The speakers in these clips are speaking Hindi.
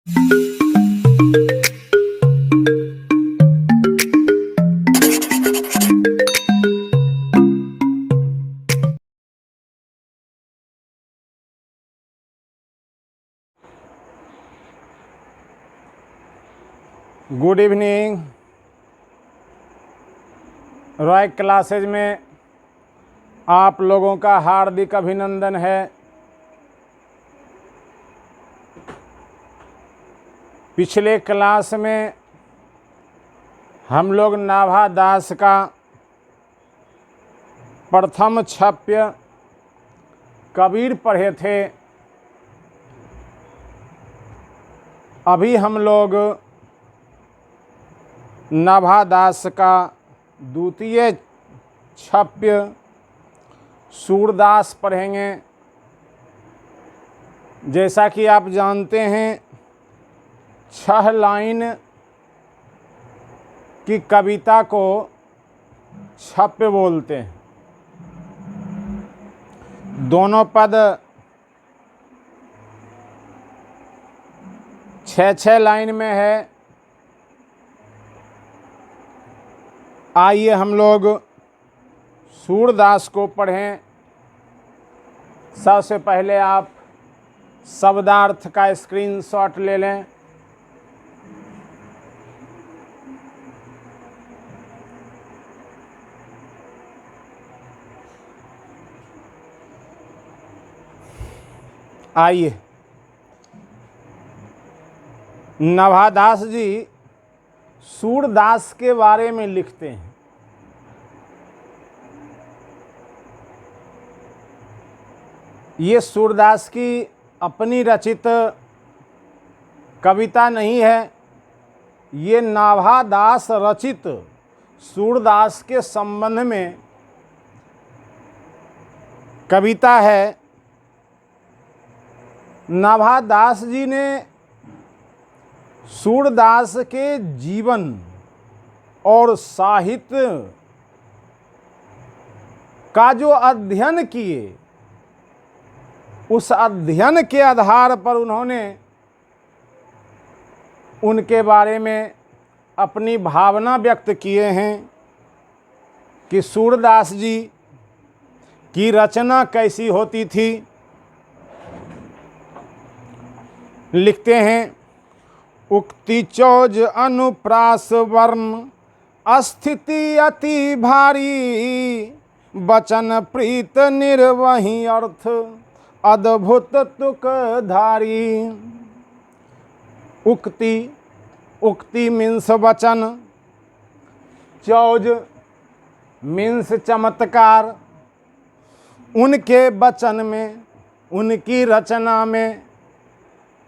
Good evening. रॉय क्लासेज में आप लोगों का हार्दिक अभिनंदन है। पिछले क्लास में हम लोग नाभा दास का प्रथम छप्य कबीर पढ़े थे। अभी हम लोग नाभा दास का द्वितीय छप्य सूरदास पढ़ेंगे। जैसा कि आप जानते हैं 6 लाइन की कविता को छप्य बोलते हैं। दोनों पद 6-6 लाइन में है। आइए हम लोग सूरदास को पढ़ें। सबसे पहले आप शब्दार्थ का स्क्रीनशॉट ले लें। आइए, नाभादास जी सूरदास के बारे में लिखते हैं। ये सूरदास की अपनी रचित कविता नहीं है, ये नाभादास रचित सूरदास के संबंध में कविता है। नाभादास जी ने सूरदास के जीवन और साहित्य का जो अध्ययन किए, उस अध्ययन के आधार पर उन्होंने उनके बारे में अपनी भावना व्यक्त किए हैं कि सूरदास जी की रचना कैसी होती थी। लिखते हैं, उक्ति चौज अनुप्रास वर्ण स्थिति अति भारी, वचन प्रीत निर्वही अर्थ अद्भुत तुक धारी। उक्ति मीन्स वचन, चौज मीन्स चमत्कार। उनके वचन में, उनकी रचना में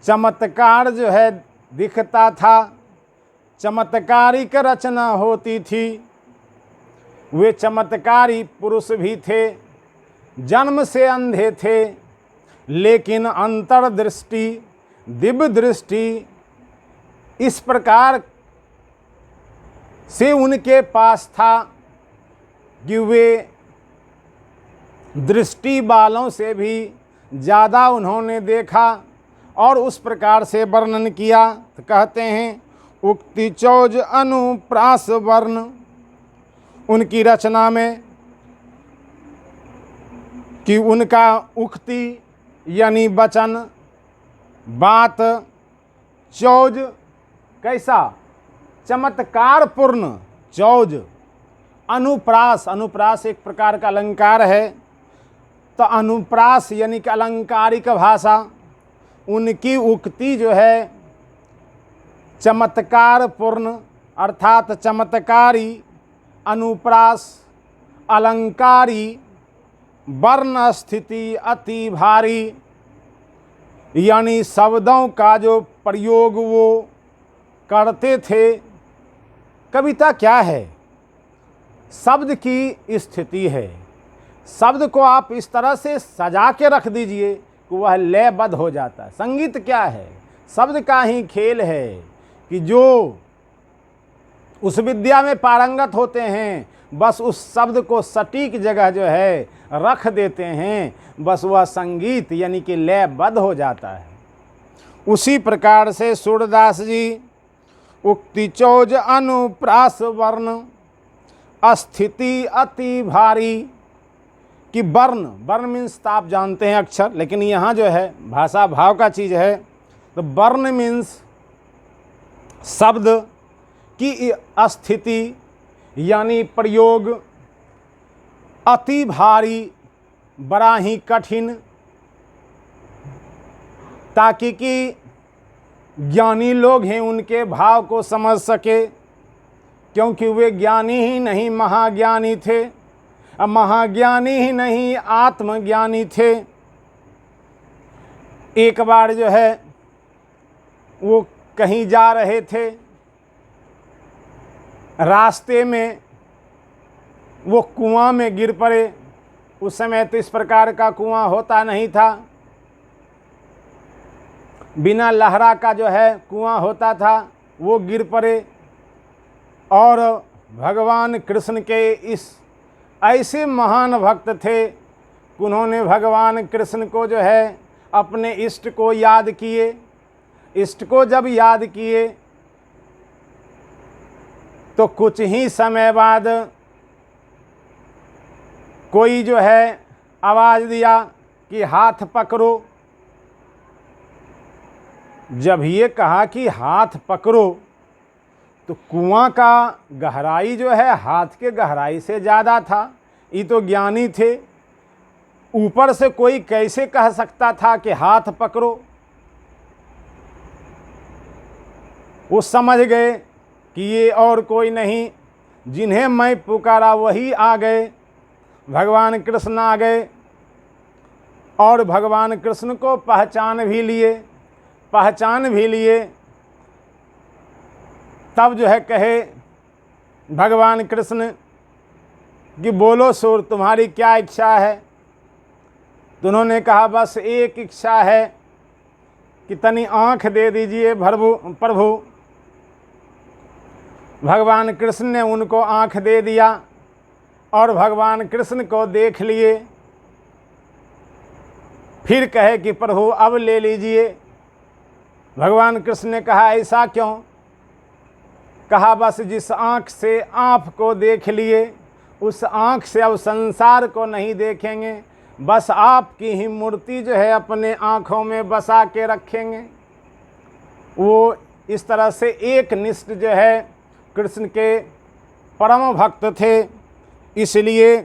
चमत्कार जो है दिखता था, चमत्कारिक रचना होती थी। वे चमत्कारी पुरुष भी थे, जन्म से अंधे थे, लेकिन अंतर्दृष्टि, दिव्य दृष्टि इस प्रकार से उनके पास था कि वे दृष्टि वालों से भी ज़्यादा उन्होंने देखा और उस प्रकार से वर्णन किया। तो कहते हैं, उक्ति चौज अनुप्रास वर्ण, उनकी रचना में कि उनका उक्ति यानी वचन, बात, चौज कैसा, चमत्कारपूर्ण चौज। अनुप्रास, अनुप्रास एक प्रकार का अलंकार है, तो अनुप्रास यानी कि अलंकारिक भाषा। उनकी उक्ति जो है चमत्कारपूर्ण अर्थात चमत्कारी, अनुप्रास, अलंकारी, वर्ण स्थिति अति भारी, यानी शब्दों का जो प्रयोग वो करते थे। कविता क्या है? शब्द की स्थिति है। शब्द को आप इस तरह से सजा के रख दीजिए कि वह लयबद्ध हो जाता है। संगीत क्या है? शब्द का ही खेल है कि जो उस विद्या में पारंगत होते हैं, बस उस शब्द को सटीक जगह जो है रख देते हैं, बस वह संगीत यानी कि लयबद्ध हो जाता है। उसी प्रकार से सूरदास जी उक्ति चौज अनुप्रास वर्ण स्थिति अति भारी कि वर्ण, वर्ण मीन्स तो आप जानते हैं अक्षर, लेकिन यहाँ जो है भाषा भाव का चीज़ है। तो वर्ण मीन्स शब्द की स्थिति यानी प्रयोग, अति भारी बड़ा ही कठिन, ताकि कि ज्ञानी लोग हैं उनके भाव को समझ सके, क्योंकि वे ज्ञानी ही नहीं महाज्ञानी थे, अब महाज्ञानी ही नहीं आत्मज्ञानी थे। एक बार जो है वो कहीं जा रहे थे, रास्ते में वो कुआं में गिर पड़े। उस समय तो इस प्रकार का कुआं होता नहीं था, बिना लहरा का जो है कुआं होता था। वो गिर पड़े और भगवान कृष्ण के इस ऐसे महान भक्त थे, उन्होंने भगवान कृष्ण को जो है अपने इष्ट को याद किए। इष्ट को जब याद किए तो कुछ ही समय बाद कोई जो है आवाज़ दिया कि हाथ पकड़ो। जब ये कहा कि हाथ पकड़ो तो कुआं का गहराई जो है हाथ के गहराई से ज़्यादा था। ये तो ज्ञानी थे, ऊपर से कोई कैसे कह सकता था कि हाथ पकड़ो। वो समझ गए कि ये और कोई नहीं, जिन्हें मैं पुकारा वही आ गए। भगवान कृष्ण आ गए और भगवान कृष्ण को पहचान भी लिए। तब जो है कहे भगवान कृष्ण कि बोलो सूर, तुम्हारी क्या इच्छा है। तो उन्होंने कहा बस एक इच्छा है कि तनी आँख दे दीजिए प्रभु। भगवान कृष्ण ने उनको आँख दे दिया और भगवान कृष्ण को देख लिए। फिर कहे कि प्रभु अब ले लीजिए। भगवान कृष्ण ने कहा ऐसा क्यों? कहा बस जिस आँख से आपको देख लिए उस आँख से अब संसार को नहीं देखेंगे, बस आपकी ही मूर्ति जो है अपने आँखों में बसा के रखेंगे। वो इस तरह से एक निष्ठ जो है कृष्ण के परम भक्त थे। इसलिए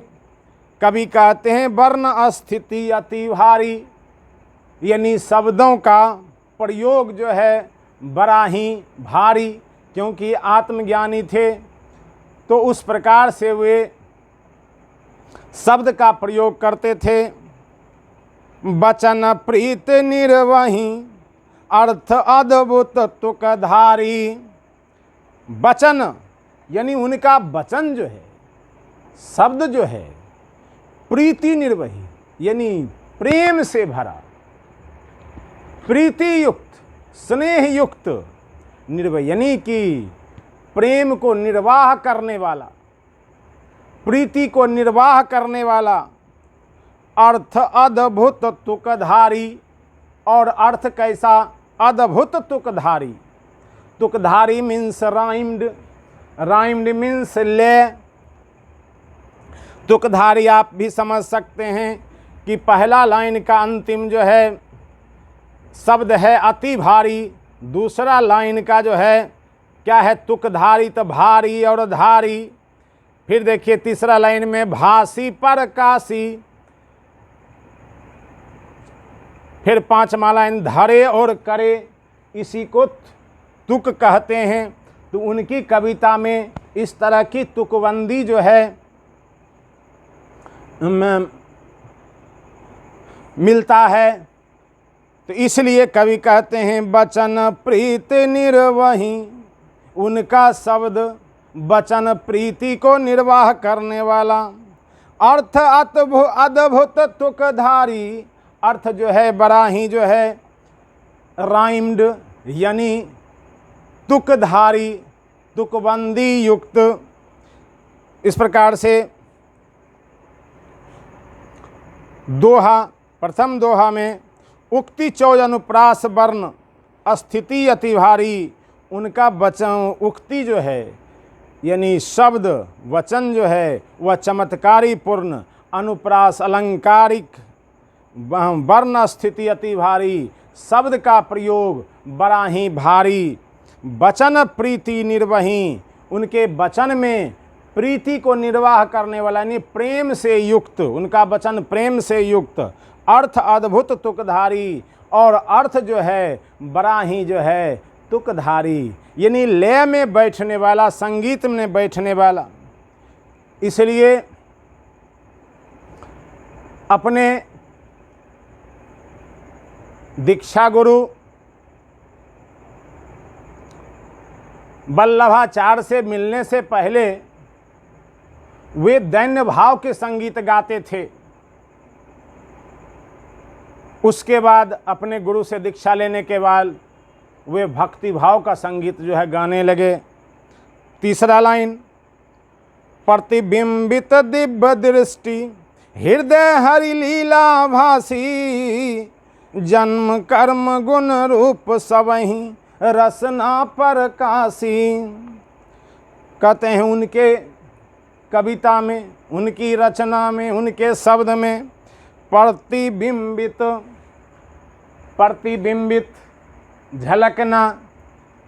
कवि कहते हैं वर्ण स्थिति अति भारी, यानी शब्दों का प्रयोग जो है बड़ा ही भारी, क्योंकि आत्मज्ञानी थे तो उस प्रकार से वे शब्द का प्रयोग करते थे। वचन प्रीत निर्वही अर्थ अद्भुत तुकधारी। वचन यानी उनका वचन जो है, शब्द जो है, प्रीति निर्वही यानी प्रेम से भरा, प्रीति युक्त, स्नेह युक्त, निर्वही यानी कि प्रेम को निर्वाह करने वाला, प्रीति को निर्वाह करने वाला। अर्थ अद्भुत तुकधारी, और अर्थ कैसा? अद्भुत तुकधारी। तुकधारी मीन्स राइम्ड, राइम्ड मीन्स ले। तुकधारी आप भी समझ सकते हैं कि पहला लाइन का अंतिम जो है शब्द है अति भारी, दूसरा लाइन का जो है क्या है? तुकधारी, तो भारी और धारी। फिर देखिए तीसरा लाइन में भासी पर काशी। फिर पांचवा लाइन धरे और करे, इसी को तुक कहते हैं। तो उनकी कविता में इस तरह की तुकबंदी जो है मिलता है। तो इसलिए कवि कहते हैं वचन प्रीत निर्वही, उनका शब्द वचन प्रीति को निर्वाह करने वाला। अर्थ अद्भुत तुकधारी, अर्थ जो है बड़ा ही जो है राइम्ड यानी तुकधारी, तुकबंदी युक्त। इस प्रकार से दोहा, प्रथम दोहा में उक्ति चौज अनुप्रास वर्ण स्थिति अति भारी, उनका वचन उक्ति जो है यानी शब्द वचन जो है वह चमत्कारी पूर्ण, अनुप्रास अलंकारिक, वर्ण स्थिति अति भारी, शब्द का प्रयोग बड़ा ही भारी, वचन प्रीति निर्वही, उनके वचन में प्रीति को निर्वाह करने वाला यानी प्रेम से युक्त, उनका वचन प्रेम से युक्त, अर्थ अद्भुत तुकधारी, और अर्थ जो है बड़ा ही जो है तुकधारी, यानी लय में बैठने वाला, संगीत में बैठने वाला। इसलिए अपने दीक्षा गुरु वल्लभाचार्य से मिलने से पहले वे दैन्य भाव के संगीत गाते थे। उसके बाद अपने गुरु से दीक्षा लेने के बाद वे भक्ति भाव का संगीत जो है गाने लगे। तीसरा लाइन, प्रतिबिंबित दिव्य दृष्टि हृदय हरि लीला भासी, जन्म कर्म गुण रूप सबहि रसना प्रकाशी। कहते हैं उनके कविता में, उनकी रचना में, उनके शब्द में प्रतिबिंबित झलकना।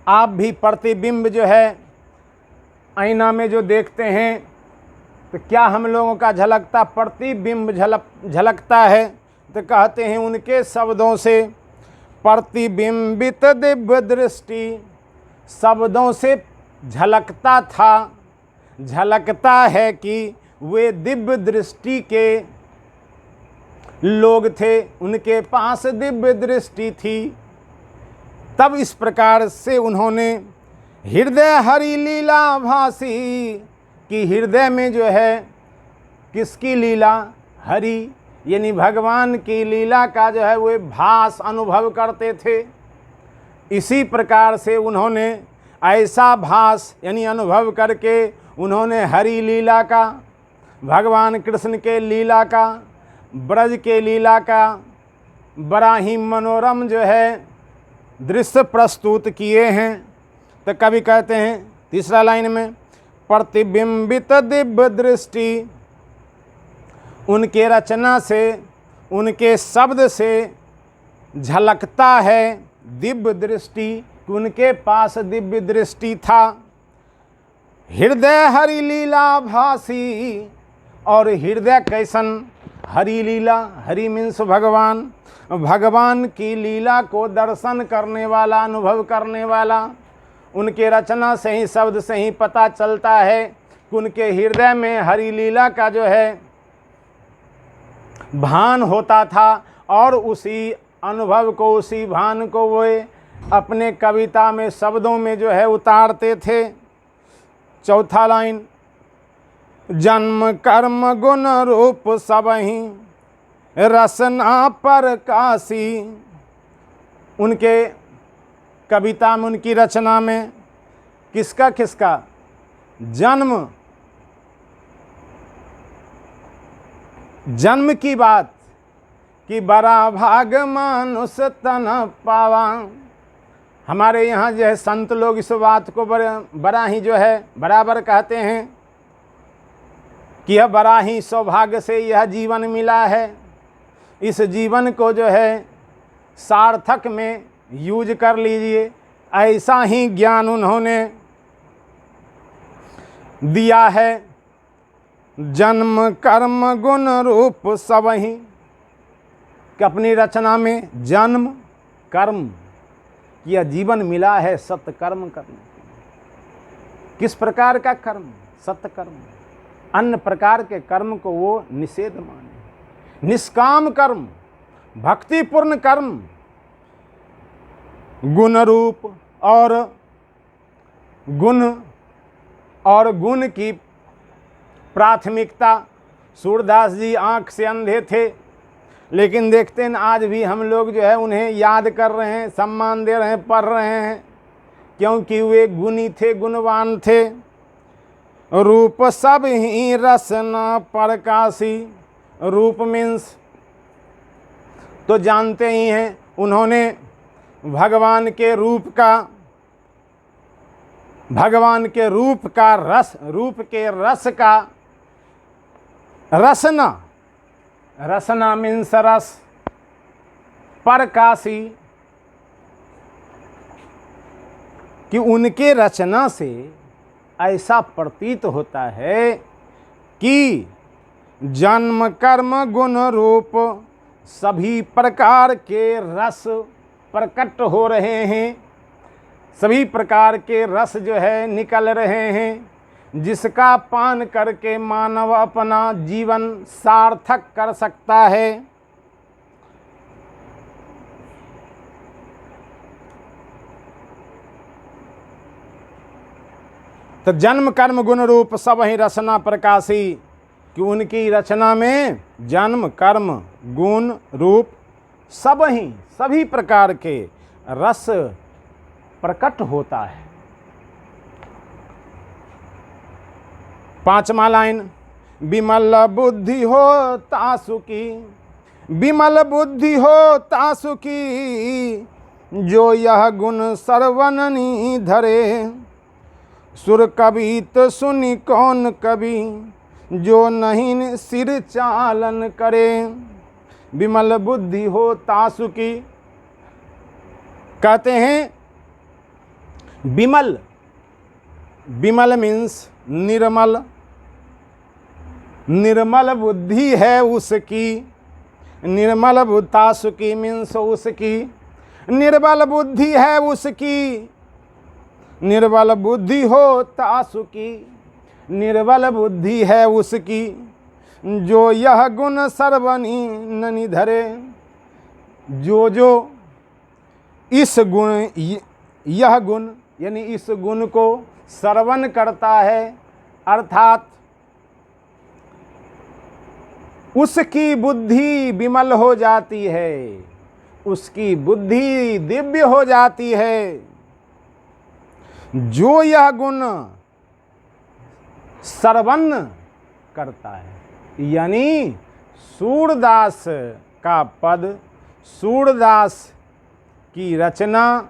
आप भी प्रतिबिंब जो है आईना में जो देखते हैं तो क्या हम लोगों का झलकता प्रतिबिंब झलकता है, तो कहते हैं उनके शब्दों से प्रतिबिंबित दिव्य दृष्टि, शब्दों से झलकता था, झलकता है कि वे दिव्य दृष्टि के लोग थे, उनके पास दिव्य दृष्टि थी। तब इस प्रकार से उन्होंने हृदय हरि लीला भासी कि हृदय में जो है किसकी लीला, हरि यानी भगवान की लीला का जो है वे भास अनुभव करते थे। इसी प्रकार से उन्होंने ऐसा भास यानी अनुभव करके उन्होंने हरि लीला का, भगवान कृष्ण के लीला का, ब्रज के लीला का बड़ा ही मनोरम जो है दृश्य प्रस्तुत किए हैं। तो कवि कहते हैं तीसरा लाइन में, प्रतिबिंबित दिव्य दृष्टि, उनके रचना से, उनके शब्द से झलकता है दिव्य दृष्टि, उनके पास दिव्य दृष्टि था। हृदय हरि लीला भासी, और हृदय कैसन, हरि लीला, हरि मीन्स भगवान, भगवान की लीला को दर्शन करने वाला, अनुभव करने वाला। उनके रचना से ही, शब्द से ही पता चलता है कि उनके हृदय में हरि लीला का जो है भान होता था, और उसी अनुभव को, उसी भान को वे अपने कविता में, शब्दों में जो है उतारते थे। चौथा लाइन, जन्म कर्म गुण रूप सबहि रसना प्रकाशी। उनके कविता में, उनकी रचना में किसका किसका जन्म की बात कि बड़ा भाग मानुष तन पावा। हमारे यहाँ जो है संत लोग इस बात को बड़ा ही जो है बराबर कहते हैं कि यह बड़ा ही सौभाग्य से यह जीवन मिला है। इस जीवन को जो है सार्थक में यूज कर लीजिए। ऐसा ही ज्ञान उन्होंने दिया है। जन्म कर्म गुण रूप सबहि, कि अपनी रचना में जन्म कर्म, यह जीवन मिला है सत्य कर्म करने। किस प्रकार का कर्म? सत्य कर्म। अन्य प्रकार के कर्म को वो निषेध माने। निष्काम कर्म, भक्तिपूर्ण कर्म, गुण रूप और गुण की प्राथमिकता। सूरदास जी आंख से अंधे थे, लेकिन देखते हैं आज भी हम लोग जो है उन्हें याद कर रहे हैं, सम्मान दे रहे हैं, पढ़ रहे हैं, क्योंकि वे गुणी थे, गुणवान थे। रूप सब ही रसना प्रकाशी। रूप मीन्स तो जानते ही हैं, उन्होंने भगवान के रूप का रूप के रस का रसना मीन्स रस, प्रकाशी, कि उनके रचना से ऐसा प्रतीत होता है कि जन्म कर्म गुण रूप सभी प्रकार के रस प्रकट हो रहे हैं, सभी प्रकार के रस जो है निकल रहे हैं, जिसका पान करके मानव अपना जीवन सार्थक कर सकता है। तो जन्म कर्म गुण रूप सब ही रचना प्रकाशी, कि उनकी रचना में जन्म कर्म गुण रूप सभी प्रकार के रस प्रकट होता है। 5वां लाइन, विमल बुद्धि हो तासुकी, विमल बुद्धि हो तासुकी, जो यह गुण सर्वननी धरे, सुर कवि तो सुनी कौन कवि, जो नहीं सिर चालन करे। विमल बुद्धि हो तासुकी, कहते हैं विमल, विमल मीन्स निर्मल, निर्मल बुद्धि है उसकी, निर्मल तासुकी मीन्स उसकी निर्बल बुद्धि है उसकी, निर्बल बुद्धि हो तासुकी, निर्बल बुद्धि है उसकी, जो यह गुण सर्वनी ननि धरे, जो इस गुण, यह गुण यानी इस गुण को श्रवण करता है, अर्थात उसकी बुद्धि विमल हो जाती है, उसकी बुद्धि दिव्य हो जाती है। जो यह गुण श्रवण करता है, यानी सूरदास का पद, सूरदास की रचना,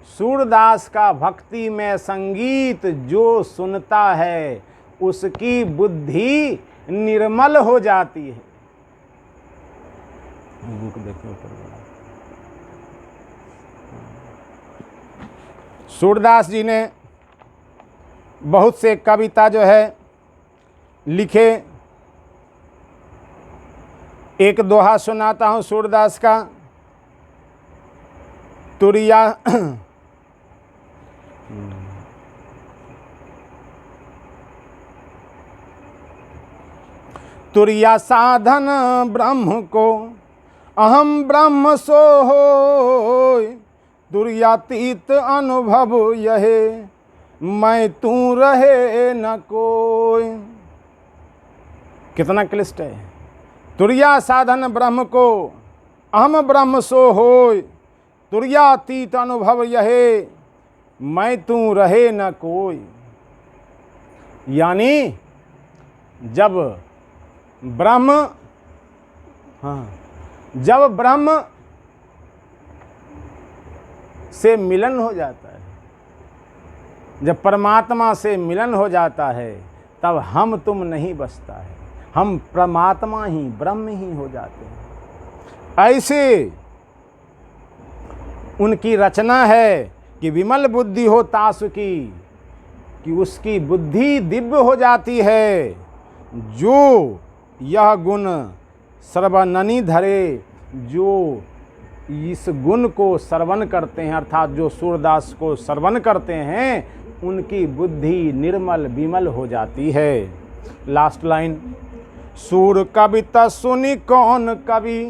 सूरदास का भक्ति में संगीत जो सुनता है, उसकी बुद्धि निर्मल हो जाती है। बुक देखो ऊपर, सूरदास जी ने बहुत से कविता जो है लिखे। एक दोहा सुनाता हूँ सूरदास का। तुरिया तुरिया साधन ब्रह्म को अहम ब्रह्म सो होय, तुर्यातीत अनुभव यहे मैं तू रहे न कोई। कितना क्लिष्ट है। तुर्या साधन ब्रह्म को अहम ब्रह्म सो होय, तुर्यातीत अनुभव यहे मैं तू रहे न कोई। यानी जब ब्रह्म, जब ब्रह्म से मिलन हो जाता है, जब परमात्मा से मिलन हो जाता है, तब हम तुम नहीं बचता है, हम परमात्मा ही ब्रह्म ही हो जाते हैं। ऐसे उनकी रचना है कि विमल बुद्धि हो तासुकी, कि उसकी बुद्धि दिव्य हो जाती है। जो यह गुण सर्वननी धरे, जो इस गुण को श्रवण करते हैं, अर्थात जो सूरदास को श्रवण करते हैं, उनकी बुद्धि निर्मल विमल हो जाती है। लास्ट लाइन, सुर कविता सुनी कौन कवि,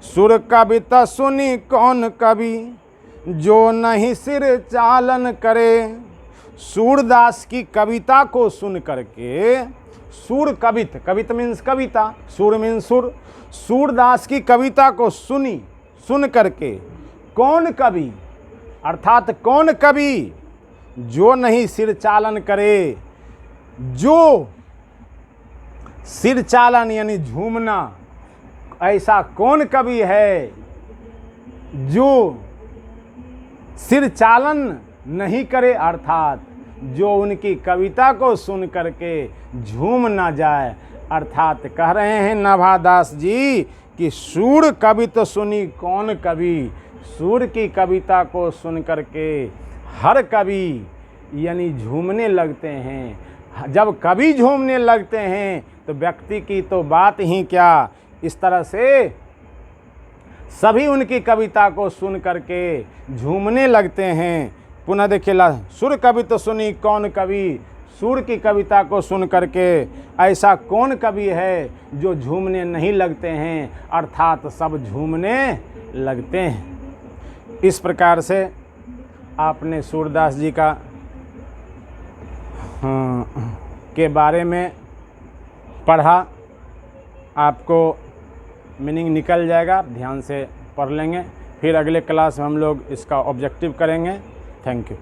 सुर कविता सुनी कौन कवि, जो नहीं सिर चालन करे। सूरदास की कविता को सुन करके, सूर कवित, कवित मीन्स कविता, सुर मीन्स सुर, सूरदास की कविता को सुन करके कौन कवि, अर्थात कौन कवि जो नहीं सिर चालन करे। जो सिर चालन यानी झूमना, ऐसा कौन कवि है जो सिर चालन नहीं करे, अर्थात जो उनकी कविता को सुन करके झूम ना जाए। अर्थात कह रहे हैं नभादास जी कि सूर कवि तो सुनी कौन कवि, सूर की कविता को सुन करके हर कवि यानी झूमने लगते हैं। जब कवि झूमने लगते हैं तो व्यक्ति की तो बात ही क्या। इस तरह से सभी उनकी कविता को सुन करके झूमने लगते हैं। पुनः देखिए, सुर कवि तो सुनी कौन कवि, सूर की कविता को सुन करके ऐसा कौन कवि है जो झूमने नहीं लगते हैं, अर्थात सब झूमने लगते हैं। इस प्रकार से आपने सूरदास जी का के बारे में पढ़ा, आपको मीनिंग निकल जाएगा, ध्यान से पढ़ लेंगे। फिर अगले क्लास में हम लोग इसका ऑब्जेक्टिव करेंगे। Thank you.